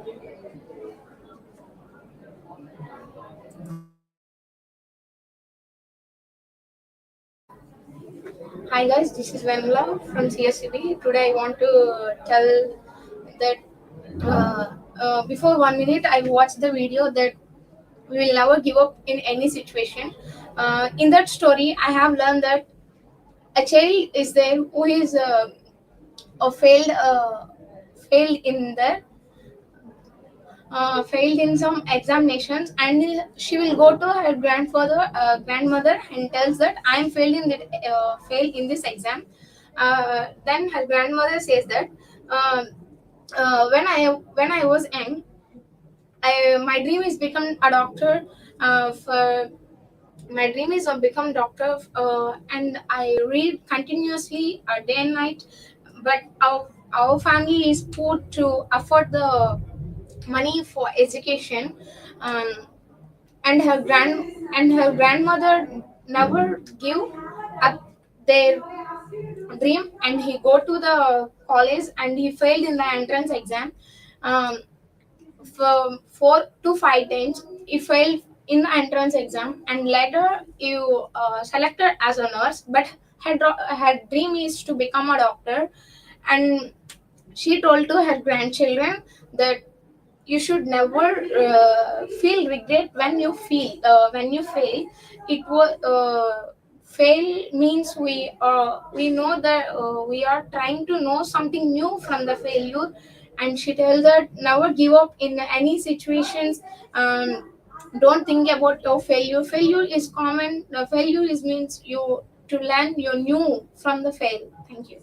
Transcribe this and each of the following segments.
Hi guys, this is Venla from CSE-B. Today I want to tell that before 1 minute I watched the video that we will never give up in any situation. In that story, I have learned that a child is there who is failed in the failed in some examinations, and she will go to her grandmother and tells that I am failed in this exam. Then her grandmother says that uh, when I was young, my dream is become a doctor. For my dream is to become doctor, and I read continuously day and night. But our family is poor to afford the money for education, um, and her grandmother never give up their dream, and he go to the college and he failed in the entrance exam. um, for 4 to 5 times he failed in the entrance exam, and later you selected as a nurse, but her dream is to become a doctor. And she told to her grandchildren that you should never feel regret when you fail. It was fail means we know that we are trying to know something new from the failure. And she tells that never give up in any situations. Don't think about your failure is common. Failure is means you to learn your new from the fail. Thank you.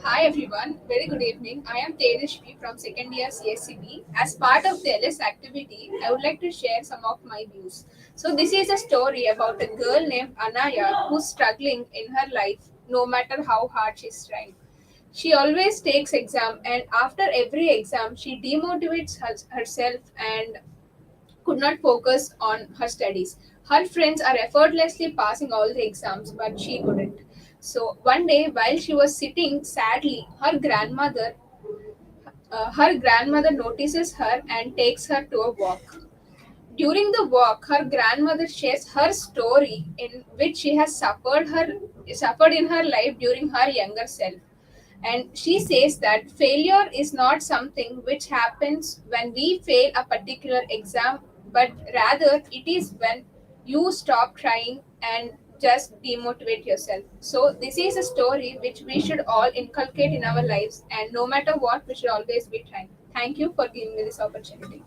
Hi everyone, very good evening. I am Tejashvi from second year CSE-B. As part of the LS activity, I would like to share some of my views. So this is a story about a girl named Anaya who's struggling in her life no matter how hard she's trying. She always takes exam and after every exam she demotivates herself and could not focus on her studies. Her friends are effortlessly passing all the exams, but she couldn't. So one day, while she was sitting sadly, her grandmother notices her and takes her to a walk. During the walk, her grandmother shares her story in which she has suffered in her life during her younger self. And she says that failure is not something which happens when we fail a particular exam, but rather it is when you stop trying and just demotivate yourself. So, this is a story which we should all inculcate in our lives, and no matter what, we should always be trying. Thank you for giving me this opportunity.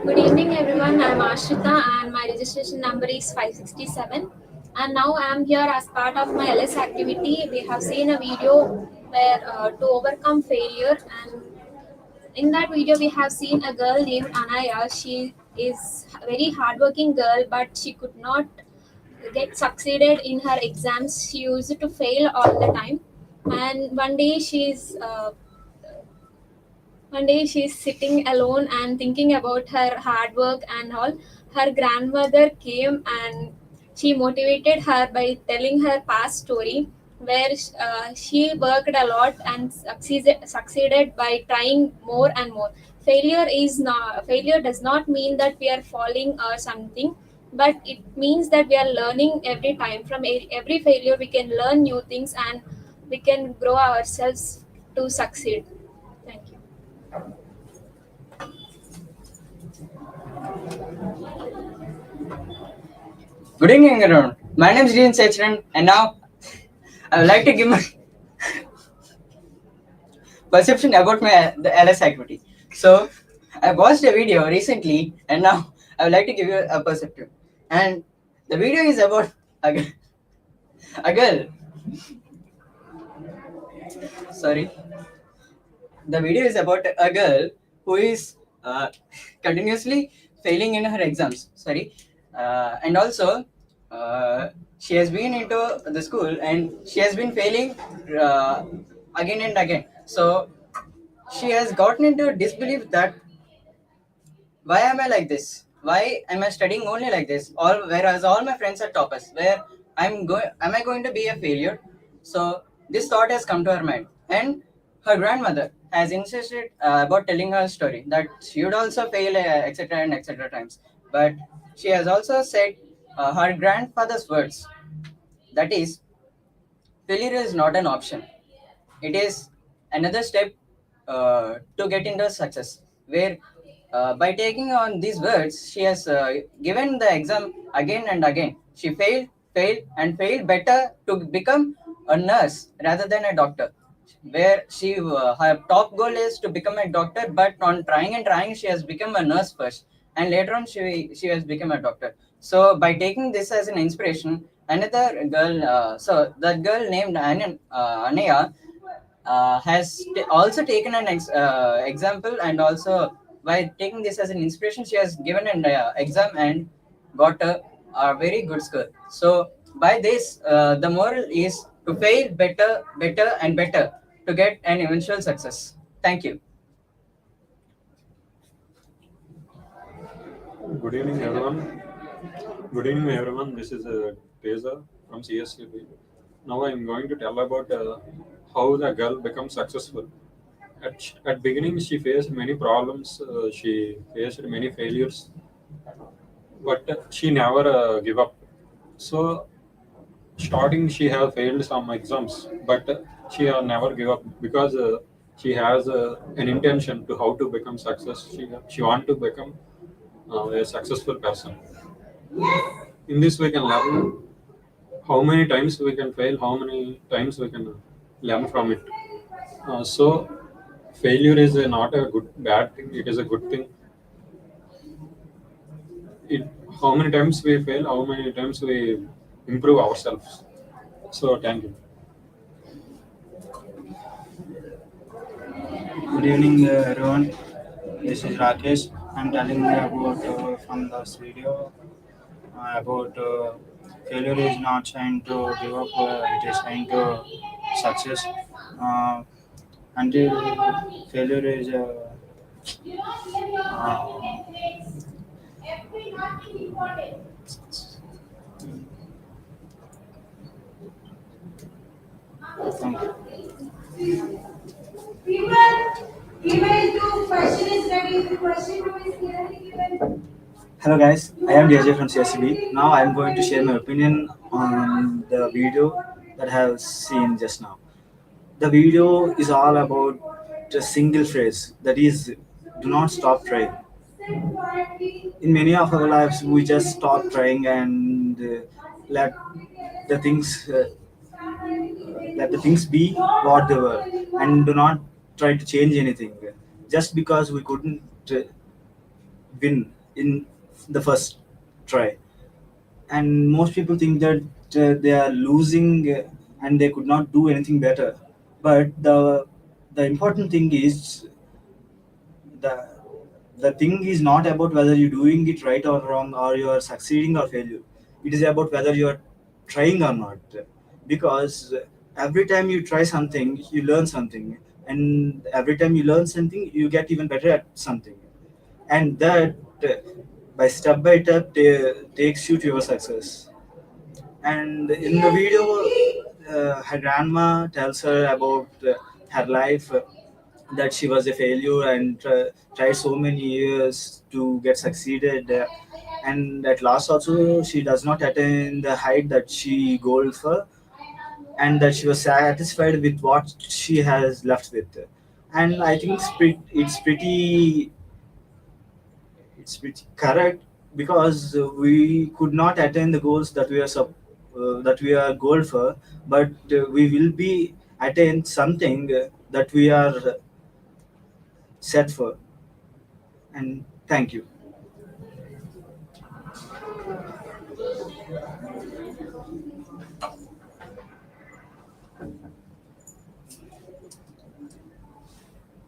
Good evening, everyone. I'm Ashrita, and my registration number is 567. And now I'm here as part of my LS activity. We have seen a video where to overcome failure, and in that video, we have seen a girl named Anaya. She is a very hardworking girl, but she could not get succeeded in her exams. She used to fail all the time, and one day she's sitting alone and thinking about her hard work and all. Her grandmother came and she motivated her by telling her past story where she worked a lot and succeeded by trying more and more. Failure does not mean that we are falling or something, but it means that we are learning every time. From every failure, we can learn new things and we can grow ourselves to succeed. Thank you. Good evening, everyone. My name is ch-1, and now I would like to give my perception about the LS activity. So, I watched a video recently, and now I would like to give you a perspective. And the video is about a, a girl. Sorry, the video is about a girl who is continuously failing in her exams. Sorry, and also she has been into the school and she has been failing uh, again and again. So she has gotten into disbelief that why am I like this? Why am I studying only like this? All whereas all my friends are toppers. Where am I going to be a failure? So this thought has come to her mind, and her grandmother has insisted about telling her story that she would also fail, etc. and etc. times. But she has also said her grandfather's words. That is, failure is not an option. It is another step to get into success. Where by taking on these words, she has given the exam again and again. She and failed better to become a nurse rather than a doctor. Where her top goal is to become a doctor, but on trying and trying, she has become a nurse first, and later on, she has become a doctor. So by taking this as an inspiration, another girl, so that girl named Anaya, has also taken an example, and also by taking this as an inspiration, she has given an exam and got a very good score. So by this, the moral is to fail better, better, and better to get an eventual success. Thank you. Good evening, everyone. Good evening, everyone. This is Teza from CSE-B. Now I am going to tell about how the girl becomes successful. At beginning, she faced many problems. She faced many failures, but she never give up. So starting, she have failed some exams, but she never give up because she has an intention to how to become success. She want to become a successful person. In this, we can learn how many times we can fail, how many times we can learn from it. So failure is not a good bad thing, it is a good thing. It, how many times we fail, how many times we improve ourselves. So thank you. Good evening, everyone. This is Rakesh. I'm telling you about from this video about failure is not trying to give up. It is trying to success. Uh, until failure is uh, thank you. Hello guys, I am DJ from CSE-B. Now I am going to share my opinion on the video that I have seen just now. The video is all about a single phrase that is, do not stop trying. In many of our lives, we just stop trying and let the things let the things be what they were, and do not try to change anything just because we couldn't win in the first try. And most people think that they are losing and they could not do anything better. But the important thing is the the thing is not about whether you're doing it right or wrong, or you are succeeding or failure. It is about whether you are trying or not, because every time you try something you learn something, and every time you learn something you get even better at something, and that by step takes you to your success. And in the video, her grandma tells her about her life, that she was a failure and tried so many years to get succeeded, and at last also she does not attain the height that she goal for, and that she was satisfied with what she has left with. And I think it's pretty correct because we could not attain the goals that that we are goal for, but we will be attain something that we are set for. And thank you.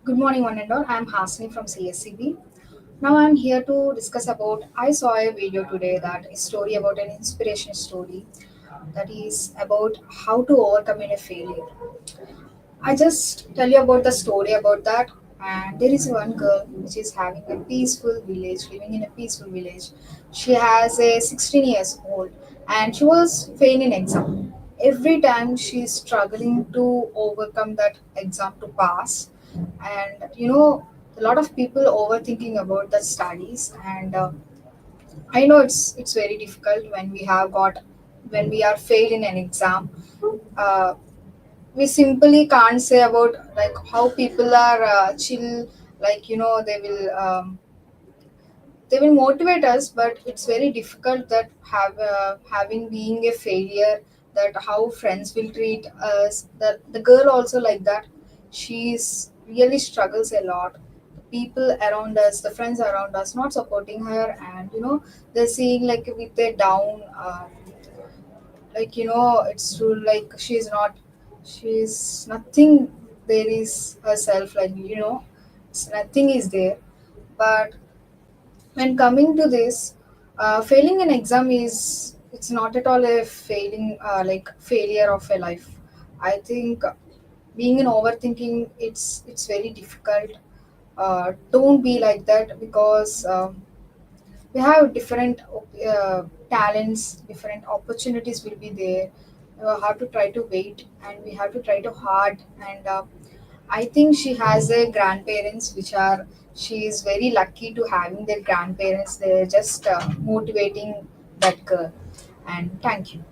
Good morning, one and all. I'm Hasni from CSE-B. Now I'm here to discuss about. I saw a video today that a story about an inspiration story that is about how to overcome in a failure. I just tell you about the story about that. And there is one girl which is having a peaceful village, living in a peaceful village. She has a 16 years old and she was failing in exam. Every time she's struggling to overcome that exam to pass, and a lot of people overthinking about the studies, and I know it's very difficult when we are failed in an exam. Uh, we simply can't say about like how people are chill, like they will motivate us, but it's very difficult that having being a failure, that how friends will treat us, that the girl also like that. She's really struggles a lot. People around us, the friends around us not supporting her, and they're seeing like with a down, like it's true, like she's nothing. There is herself, like nothing is there. But when coming to this, failing an exam is, it's not at all a failing, like failure of a life. I think being in overthinking, it's very difficult. Don't be like that, because we have different talents, different opportunities will be there. We have to try to wait, and we have to try to hard. And I think she has a grandparents which are, she is very lucky to having their grandparents. They're just motivating that girl. And thank you.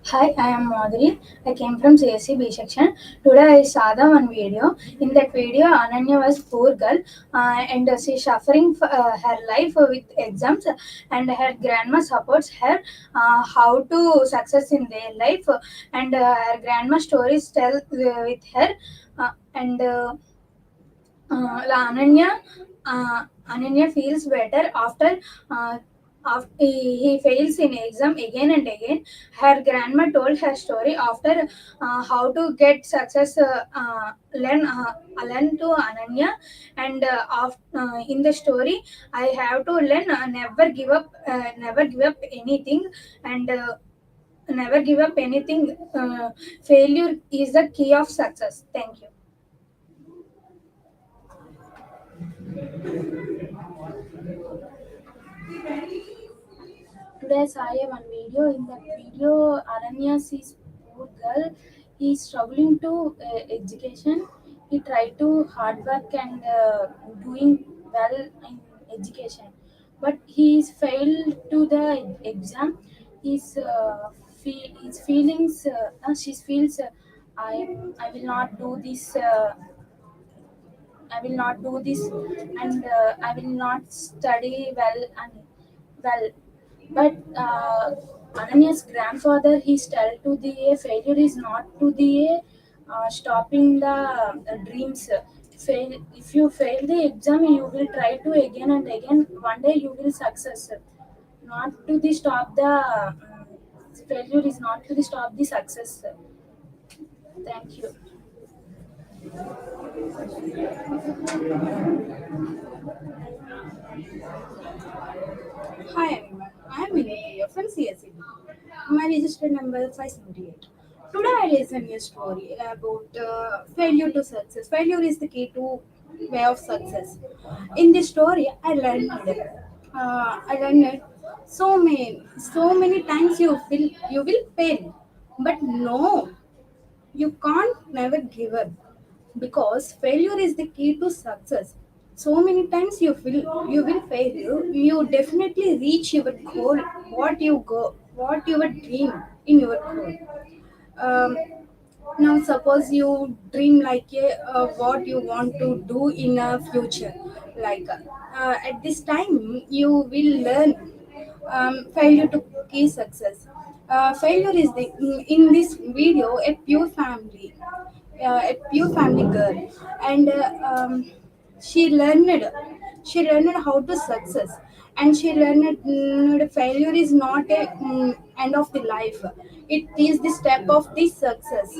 Hi, I am Madhuri. I came from CSE-B section. Today I saw the one video. In that video, Ananya was poor girl, and she suffering her life with exams, and her grandma supports her how to success in their life, and her grandma stories tell with her, and Ananya feels better after. He fails in exam again and again. Her grandma told her story after how to get success. Learn to Ananya, and in the story, I have to learn never give up anything, and never give up anything. Failure is the key of success. Thank you. Today I saw one video. In that video, Aranya sees poor girl. He's struggling to education. He tried to hard work and doing well in education, but he's failed to the exam. His feelings. She feels. I will not do this. I will not do this, and I will not study well and well. But Ananya's grandfather, he tell to the failure is not to the stopping the dreams. Fail, if you fail the exam, you will try to again and again. One day you will success. Not to the stop the failure is not to the stop the success. Thank you. Hi everyone, I am Vinay from CSE-B. My registered number is 578. Today I listened a story about failure to success. Failure is the key to way of success. In this story, I learned so many times you will fail, but no, you can't never give up, because failure is the key to success. So many times you will fail, you definitely reach your goal, what you dream in your goal. Um, Now, suppose you dream like what you want to do in a future. Like at this time, you will learn failure to key success. Failure is in this video a pure family girl, and she learned she learned how to success, and she learned failure is not a end of the life. It is the step of the success.